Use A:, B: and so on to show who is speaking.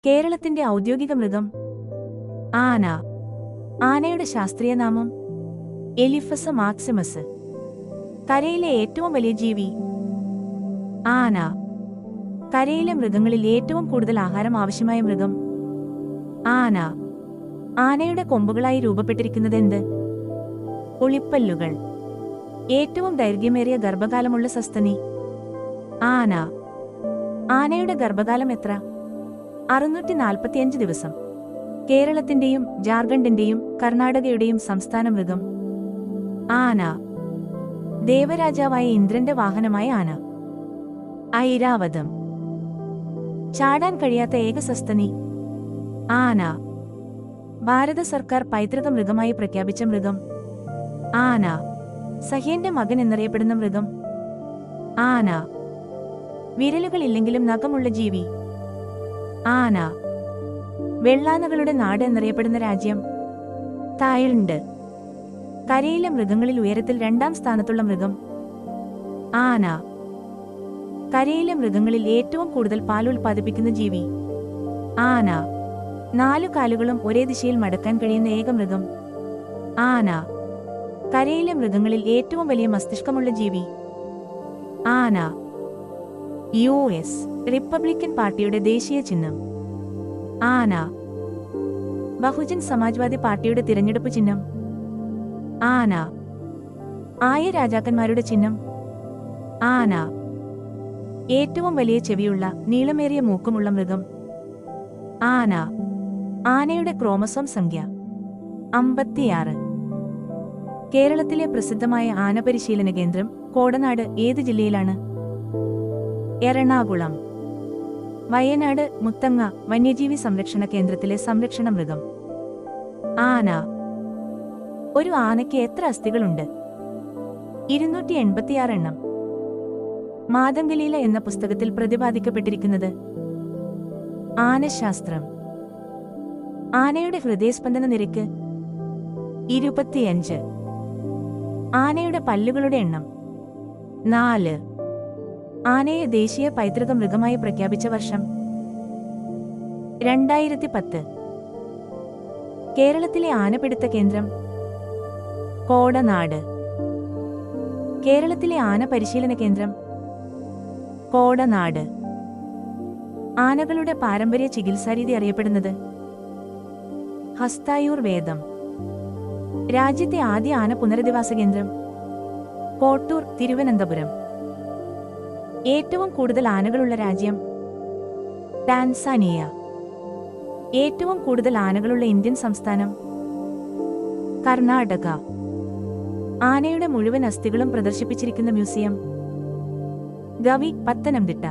A: കേരളത്തിന്റെ ഔദ്യോഗിക മൃഗം ആന. ആനയുടെ ശാസ്ത്രീയ നാമം എലിഫസ് മാക്സിമസ്. കരയിലെ ഏറ്റവും വലിയ ജീവി ആന. കരയിലെ മൃഗങ്ങളിൽ ഏറ്റവും കൂടുതൽ ആഹാരം ആവശ്യമായ മൃഗം ആന. ആനയുടെ കൊമ്പുകളായി രൂപപ്പെട്ടിരിക്കുന്നത് എന്ത്? ഉളിപ്പല്ലുകൾ. ഏറ്റവും ദൈർഘ്യമേറിയ ഗർഭകാലമുള്ള സസ്തനി ആന. ആനയുടെ ഗർഭകാലം എത്ര? 645 ദിവസം. കേരളത്തിന്റെയും ജാർഖണ്ഡിന്റെയും കർണാടകയുടെയും സംസ്ഥാന മൃഗം ആന. ദേവരാജാവായ ഇന്ദ്രന്റെ വാഹനമായ ആന. ഐരാവതം. ചാടാൻ കഴിയാത്ത ഏക സസ്തനി ആന. ഭാരത സർക്കാർ പൈതൃക മൃഗമായി പ്രഖ്യാപിച്ച മൃഗം ആന. സഹ്യന്റെ മകൻ എന്നറിയപ്പെടുന്ന മൃഗം ആന. വിരലുകളില്ലെങ്കിലും നഖമുള്ള ജീവി ആന. വെള്ളാനകളുടെ നാട് എന്നറിയപ്പെടുന്ന രാജ്യം തായ്ലൻഡ്. കരയിലെ മൃഗങ്ങളിൽ ഉയരത്തിൽ 2ാം സ്ഥാനത്തുള്ള മൃഗം ആന. കരയിലെ മൃഗങ്ങളിൽ ഏറ്റവും കൂടുതൽ പാൽ ഉൽപ്പാദിപ്പിക്കുന്ന ജീവി ആന. 4 കാലുകളും ഒരേ ദിശയിൽ മടക്കാൻ കഴിയുന്ന ഏക മൃഗം ആന. കരയിലെ മൃഗങ്ങളിൽ ഏറ്റവും വലിയ മസ്തിഷ്കമുള്ള ജീവി ആന. US റിപ്പബ്ലിക്കൻ പാർട്ടിയുടെ ദേശീയ ചിഹ്നം ആന. ബഹുജൻ സമാജ്വാദി പാർട്ടിയുടെ തിരഞ്ഞെടുപ്പ് ചിഹ്നം ആന. ആയ രാജാക്കന്മാരുടെ ചിഹ്നം ആന. ഏറ്റവും വലിയ ചെവിയുള്ള നീളമേറിയ മൂക്കുമുള്ള മൃഗം ആന. ആനയുടെ ക്രോമസോം സംഖ്യ 56. കേരളത്തിലെ പ്രസിദ്ധമായ ആന പരിശീലന കേന്ദ്രം കോടനാട് ഏത് ജില്ലയിലാണ്? എറണാകുളം. വയനാട് മുത്തങ്ങ വന്യജീവി സംരക്ഷണ കേന്ദ്രത്തിലെ സംരക്ഷണ മൃഗം ആന. ഒരു ആനയ്ക്ക് എത്ര അസ്ഥികളുണ്ട്? 286 എണ്ണം. മാതംഗലീല എന്ന പുസ്തകത്തിൽ പ്രതിപാദിക്കപ്പെട്ടിരിക്കുന്നത് ആനശാസ്ത്രം. ആനയുടെ ഹൃദയസ്പന്ദന നിരക്ക് 25. ആനയുടെ പല്ലുകളുടെ എണ്ണം 4. ആനയെ ദേശീയ പൈതൃക മൃഗമായി പ്രഖ്യാപിച്ച വർഷം 2010. കേരളത്തിലെ ആനപിടുത്ത കേന്ദ്രം കോടനാട്. കേരളത്തിലെ ആന പരിശീലന കേന്ദ്രം കോടനാട്. ആനകളുടെ പാരമ്പര്യ ചികിത്സാരീതി അറിയപ്പെടുന്നത് ഹസ്തായുർവേദം. രാജ്യത്തെ ആദ്യ ആന പുനരധിവാസ കേന്ദ്രം കോട്ടൂർ, തിരുവനന്തപുരം. ഏറ്റവും കൂടുതൽ ആനകളുള്ള രാജ്യം ടാൻസാനിയ. ഏറ്റവും കൂടുതൽ ആനകളുള്ള ഇന്ത്യൻ സംസ്ഥാനം കർണാടക. ആനയുടെ മുഴുവൻ അസ്ഥികളും പ്രദർശിപ്പിച്ചിരിക്കുന്ന മ്യൂസിയം ഗവി, പത്തനംതിട്ട.